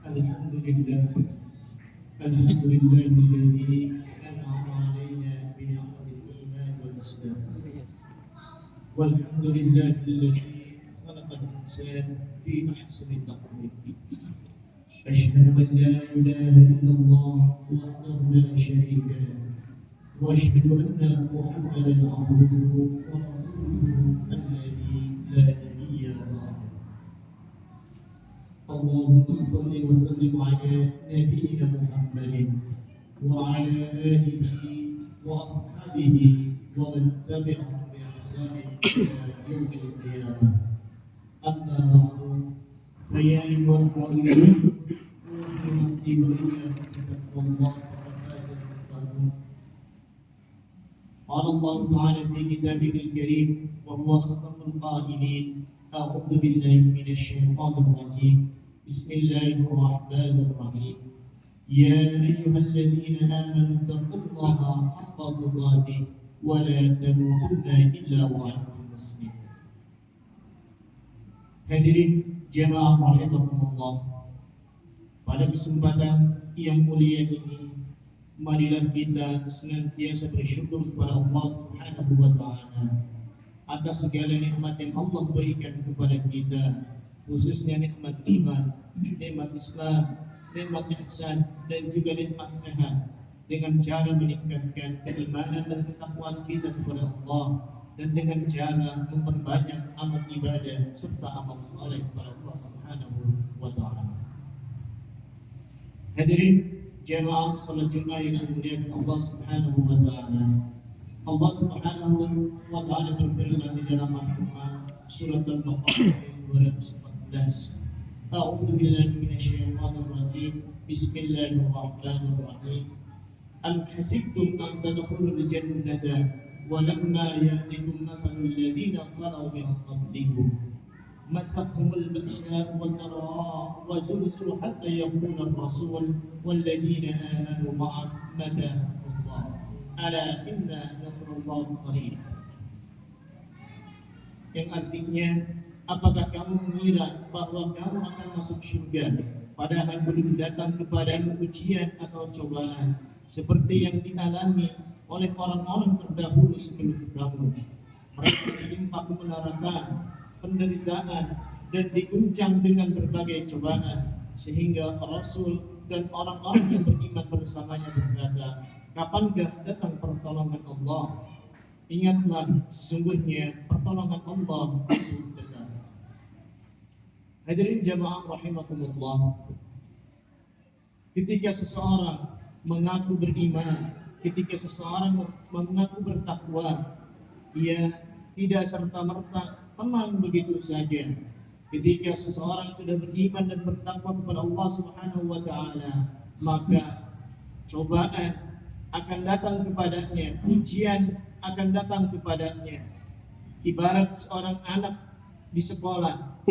الحمد لله الحمد لله الذي أنعم علينا بنعمة الإيمان والإسلام والحمد لله الذي خلق الإنسان في أحسن تقويم أشهد أن لا إله إلا الله وحده لا شريك له وأشهد أن محمدا عبده ورسوله الذي لا نبي بعده اللهم صل وسلم على نبينا محمد وعلى آله وأصحابه ومن تبعهم بإحسان إلى يوم القيامة أما بعد فيا أيها المؤمنون أوصي نفسي وإياكم بتقوى الله فقد فاز المتقون قال الله تعالى في كتابه الكريم وهو أصدق القائلين أعوذ بالله من الشيطان الرجيم بسم الله الرحمن الرحيم يا أيها الذين آمنوا اتقوا الله حق تقاته ولا تموتن إلا وأنتم مسلمون. Hadirin jemaah rahimakumullah, pada kesempatan yang mulia ini marilah kita senantiasa bersyukur kepada Allah Subhanahu wa taala atas segala nikmat yang Allah berikan kepada kita, khususnya nikmat iman, nikmat Islam, nikmat ihsan dan juga nikmat sehat, dengan cara meningkatkan keimanan dan ketakwaan kita kepada Allah dan dengan cara memperbanyak amal ibadah serta amal saleh kepada Allah Subhanahu wa taala. Hadirin jemaah salat Jumat yang dimuliakan Allah Subhanahu wa taala. Allah Subhanahu wa taala berfirman di dalam Al-Qur'an surat Al-Baqarah ayat 214. A'udzu billahi minasyaitonir rajim. Bismillahirrahmanirrahim. Am hasibtum an tadkhulul jannata wa lamma ya'tikum mathalul ladzina khalu min qablikum massahumul ba'sa wad dharra wa zulzilu hatta yaqula ar-rasul wal ladzina amanu ma'a mata nasrullah ala inna nasrullahi qarib. Yang artinya, apakah kamu mengira bahwa kamu akan masuk surga padahal belum datang kepadamu ujian atau cobaan seperti yang dialami oleh orang-orang terdahulu sebelum kamu? Mereka ditimpa kemelaratan, penderitaan dan diguncang dengan berbagai cobaan sehingga Rasul dan orang-orang yang beriman bersamanya berkata, kapankah datang pertolongan Allah? Ingatlah, sesungguhnya pertolongan Allah itu dekat. Hadirin jamaah rahimakumullah, ketika seseorang mengaku beriman, ketika seseorang mengaku bertakwa, ia tidak serta-merta tenang begitu saja. Ketika seseorang sudah beriman dan bertakwa kepada Allah Subhanahu wa taala, maka cobaan akan datang kepadanya, ujian akan datang kepadanya. Ibarat seorang anak di sekolah,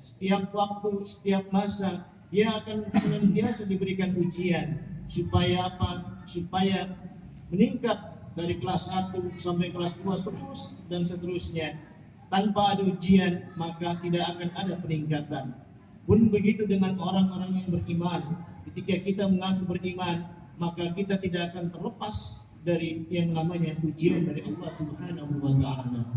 setiap waktu, setiap masa dia akan senantiasa diberikan ujian. Supaya apa? Supaya meningkat dari kelas 1 sampai kelas 2 terus dan seterusnya. Tanpa ada ujian maka tidak akan ada peningkatan. Pun begitu dengan orang-orang yang beriman. Ketika kita mengaku beriman, maka kita tidak akan terlepas dari yang namanya ujian dari Allah Subhanahu wa taala.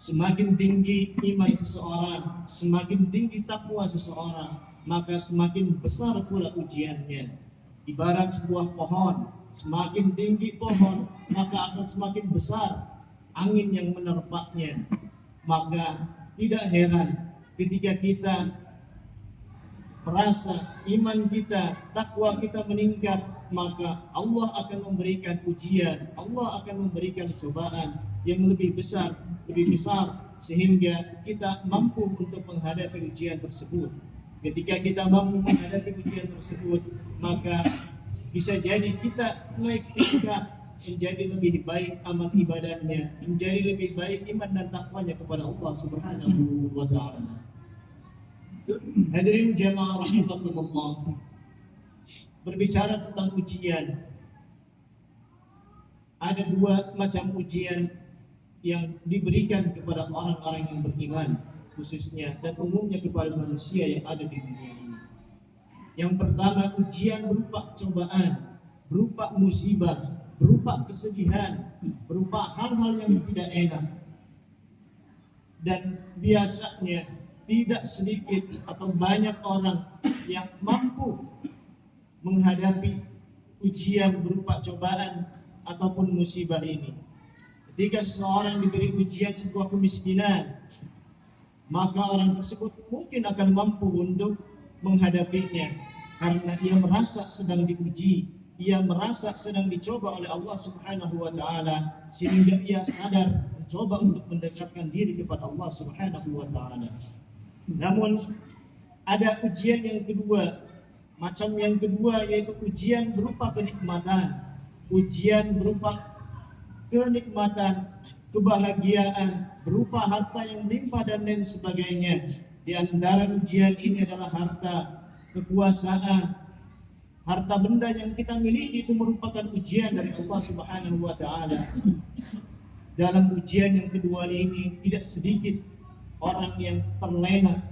Semakin tinggi iman seseorang, semakin tinggi takwa seseorang, maka semakin besar pula ujiannya. Ibarat sebuah pohon, semakin tinggi pohon, maka akan semakin besar angin yang menerpaknya. Maka tidak heran ketika kita merasa iman kita, takwa kita meningkat, maka Allah akan memberikan ujian, Allah akan memberikan cobaan yang lebih besar, sehingga kita mampu untuk menghadapi ujian tersebut. Ketika kita mampu menghadapi ujian tersebut, maka bisa jadi kita naik tingkat menjadi lebih baik amal ibadahnya, menjadi lebih baik iman dan takwanya kepada Allah Subhanahu wa taala. Hadirin jamaah rahimakumullah, berbicara tentang ujian, ada dua macam ujian yang diberikan kepada orang-orang yang beriman khususnya dan umumnya kepada manusia yang ada di dunia ini. Yang pertama, ujian berupa cobaan, berupa musibah, berupa kesedihan, berupa hal-hal yang tidak enak. Dan biasanya tidak sedikit atau banyak orang yang mampu menghadapi ujian berupa cobaan ataupun musibah ini. Ketika seseorang diberi ujian sebuah kemiskinan, maka orang tersebut mungkin akan mampu untuk menghadapinya karena ia merasa sedang diuji, ia merasa sedang dicoba oleh Allah Subhanahu wa taala, sehingga ia sadar mencoba untuk mendekatkan diri kepada Allah Subhanahu wa taala. Namun ada ujian yang kedua, macam yang kedua, yaitu ujian berupa kenikmatan, ujian berupa kenikmatan, kebahagiaan, berupa harta yang melimpah dan lain sebagainya. Di antara ujian ini adalah harta, kekuasaan, harta benda yang kita miliki itu merupakan ujian dari Allah Subhanahu wa taala. Dalam ujian yang kedua ini tidak sedikit orang yang terlena,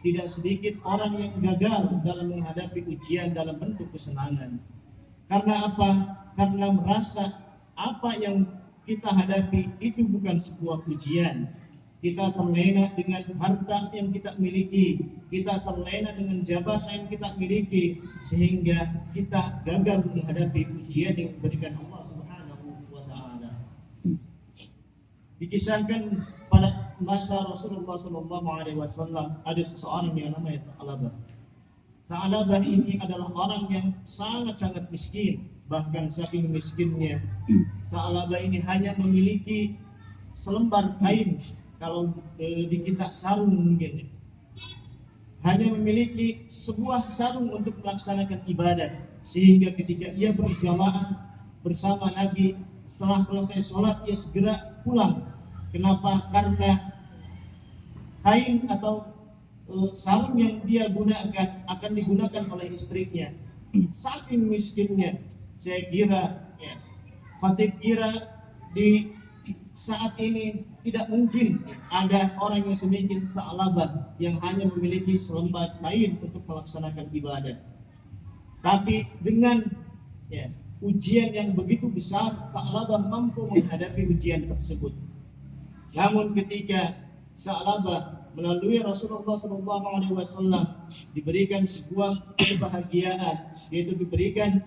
tidak sedikit orang yang gagal dalam menghadapi ujian dalam bentuk kesenangan. Karena apa? Karena merasa apa yang kita hadapi itu bukan sebuah ujian. Kita terlena dengan harta yang kita miliki, kita terlena dengan jabatan yang kita miliki, sehingga kita gagal menghadapi ujian yang diberikan Allah Subhanahu wa taala. Dikisahkan pada masa Rasulullah SAW ada seseorang yang namanya Sa'labah. Sa'labah ini adalah orang yang sangat-sangat miskin, bahkan saking miskinnya Sa'labah ini hanya memiliki selembar kain, kalau di kita sarung mungkin, hanya memiliki sebuah sarung untuk melaksanakan ibadah, sehingga ketika ia berjamaah bersama Nabi setelah selesai sholat ia segera pulang. Kenapa? Karena kain atau sarung yang dia gunakan akan digunakan oleh istrinya. Saking miskinnya, saya kira khatib kira di saat ini tidak mungkin ada orang yang semiskin Sa'labah yang hanya memiliki selembar kain untuk melaksanakan ibadah. Tapi dengan ujian yang begitu besar, Sa'labah mampu menghadapi ujian tersebut. Namun ketika Sa'labah melalui Rasulullah SAW diberikan sebuah kebahagiaan, yaitu diberikan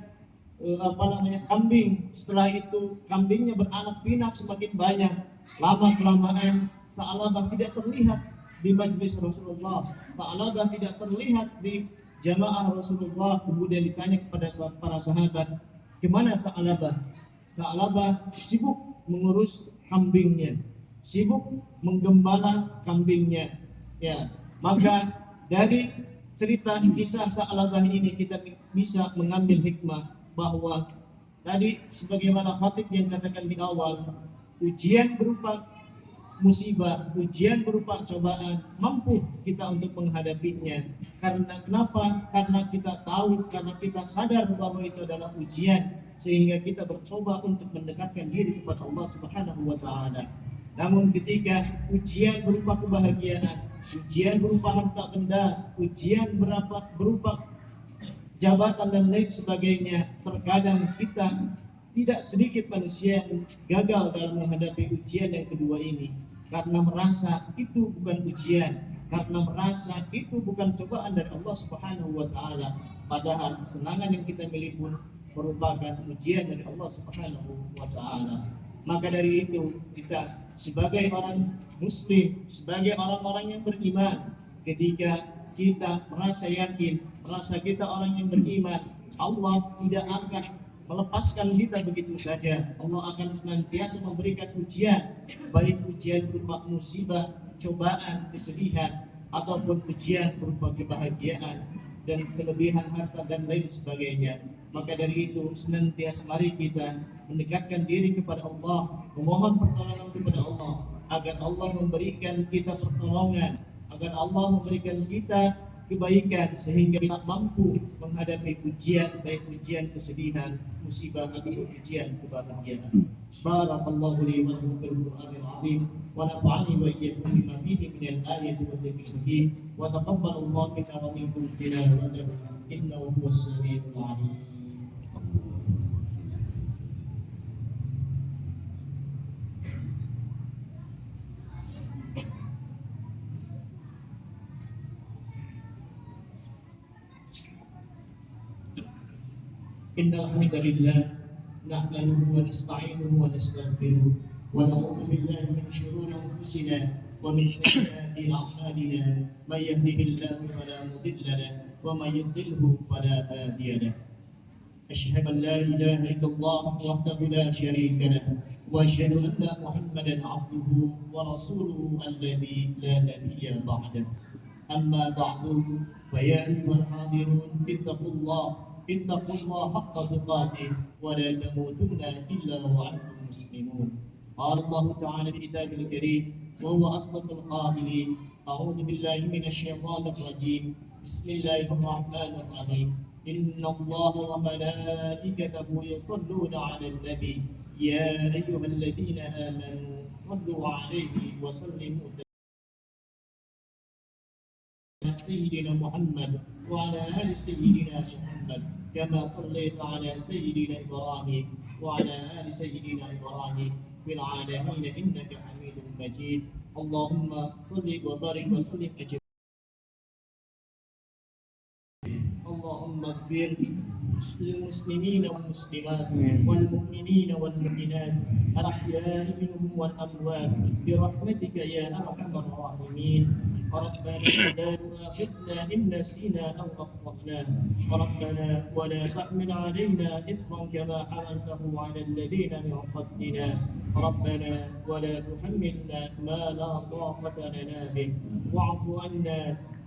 kambing. Setelah itu kambingnya beranak pinak semakin banyak. Lama kelamaan Sa'labah tidak terlihat di majelis Rasulullah, Sa'labah tidak terlihat di jamaah Rasulullah. Kemudian ditanya kepada para sahabat, kemana Sa'labah? Sa'labah sibuk mengurus kambingnya, sibuk menggembala kambingnya. Maka dari cerita kisah Sa'labah ini kita bisa mengambil hikmah bahwa tadi sebagaimana khatib yang katakan di awal, ujian berupa musibah, ujian berupa cobaan mampu kita untuk menghadapinya. Karena kenapa? Karena kita tahu, karena kita sadar bahwa itu adalah ujian, sehingga kita bercoba untuk mendekatkan diri kepada Allah Subhanahu wa taala. Namun ketika ujian berupa kebahagiaan, ujian berupa harta benda, ujian berupa jabatan dan lain sebagainya, terkadang kita tidak sedikit manusia yang gagal dalam menghadapi ujian yang kedua ini karena merasa itu bukan ujian, karena merasa itu bukan cobaan dari Allah Subhanahu wa taala, padahal kesenangan yang kita miliki pun merupakan ujian dari Allah Subhanahu wa taala. Maka dari itu kita sebagai orang muslim, sebagai orang-orang yang beriman, ketika kita merasa yakin, merasa kita orang yang beriman, Allah tidak akan melepaskan kita begitu saja. Allah akan senantiasa memberikan ujian, baik ujian berupa musibah, cobaan, kesedihan, ataupun ujian berupa kebahagiaan dan kelebihan harta dan lain sebagainya. Maka dari itu senantiasa mari kita mendekatkan diri kepada Allah, memohon pertolongan kepada Allah agar Allah memberikan kita pertolongan, agar Allah memberikan kita kebaikan sehingga kita mampu menghadapi ujian, baik ujian kesedihan, musibah atau ujian kebahagiaan. Barakallahu li wa lakum fil Qur'anil azim wa nafa'ani wa iyyakum bima fihi min al-ayati wa dhikril hakim wa taqabbalallahu minna wa minkum tilawatahu innahu huwas samiul alim. إن الحمد لله نحمده ونستعينه ونستغفره ونعوذ بالله من شرور أنفسنا ومن سيئات أعمالنا من يهده الله فلا مضل له ومن يضلله فلا هادي له أشهد أن لا إله إلا الله وحده لا شريك له وأشهد أن محمدا عبده ورسوله الذي لا نبي بعده أما بعد فيا أيها الحاضرون اتقوا الله حق تقاته ولا تموتن إلا وأنتم مسلمون. قال الله تعالى في كتابه الكريم وهو أصدق القائلين أعوذ بالله من الشيطان الرجيم بسم الله الرحمن الرحيم إن الله وملائكته يصلون على النبي يا أيها الذين آمنوا صلوا عليه وسلموا سيدنا محمد وعلى آل سيدنا محمد كما صليت على سيدنا إبراهيم وعلى آل سيدنا إبراهيم في العالمين إنك حميد مجيد. اللهم صل وبارك وسلم أجمعين. اللهم اغفر للمسلمين والمسلمات والمؤمنين والمؤمنات الأحياء منهم والأموات برحمتك يا أرحم الراحمين. ربنا لا تؤاخذنا إن نسينا أو أخطأنا ربنا ولا تحمل علينا إصرا كما حملته على الذين من قبلنا ربنا ولا تحملنا ما لا طاقة لنا به واعف عنا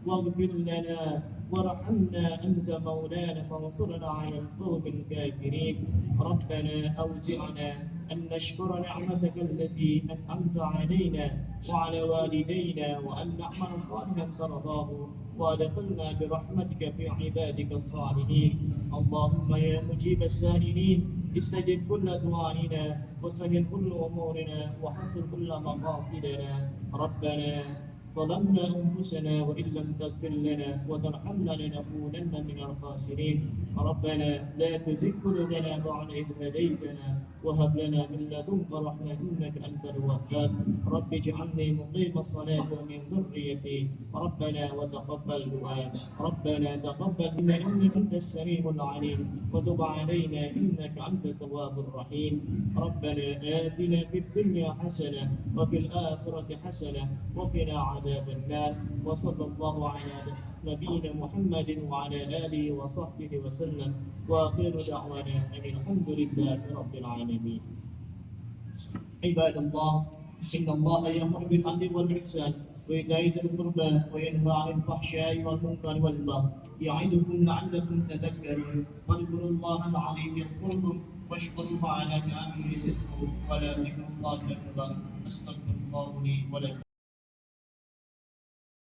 واغفر لنا وارحمنا أنت مولانا فانصرنا على القوم الكافرين. ربنا أوزعنا أن نشكر نعمتك التي أنعمت علينا وعلى والدينا وأن نعمل صالحا ترضاه وادخلنا برحمتك في عبادك الصالحين. اللهم يا مجيب السائلين استجب كل دعائنا وسهل كل أمورنا وحصل كل مقاصدنا. ربنا ظلمنا أنفسنا وإن لم تغفر لنا وترحمنا لنكونن من الخاسرين. ربنا لا تزغ قلوبنا بعد إذ هديتنا وهب لنا من لدنك رحمة إنك أنت الوهاب. رب اجعلني مقيم الصلاة ومن ذريتي ربنا وتقبل دعاء. ربنا تقبل منا إنك أنت السميع العليم وتب علينا إنك أنت التواب الرحيم. ربنا آتنا في الدنيا حسنة وفي الآخرة حسنة وقنا عذاب النار. وصلى الله على نبينا محمد وعلى آله وصحبه وسلم وآخر دعوانا أن الحمد لله رب العالمين. عباد الله إن الله يأمر بالعدل والإحسان وإيتاء ذي القربى وينهى عن الفحشاء والمنكر والبغي يعظكم لعلكم تذكرون. واذكروا الله العظيم يذكركم واشكروه على نعمه يزدكم ولا ذكر الله أكبر. أستغفر الله لي ولكم.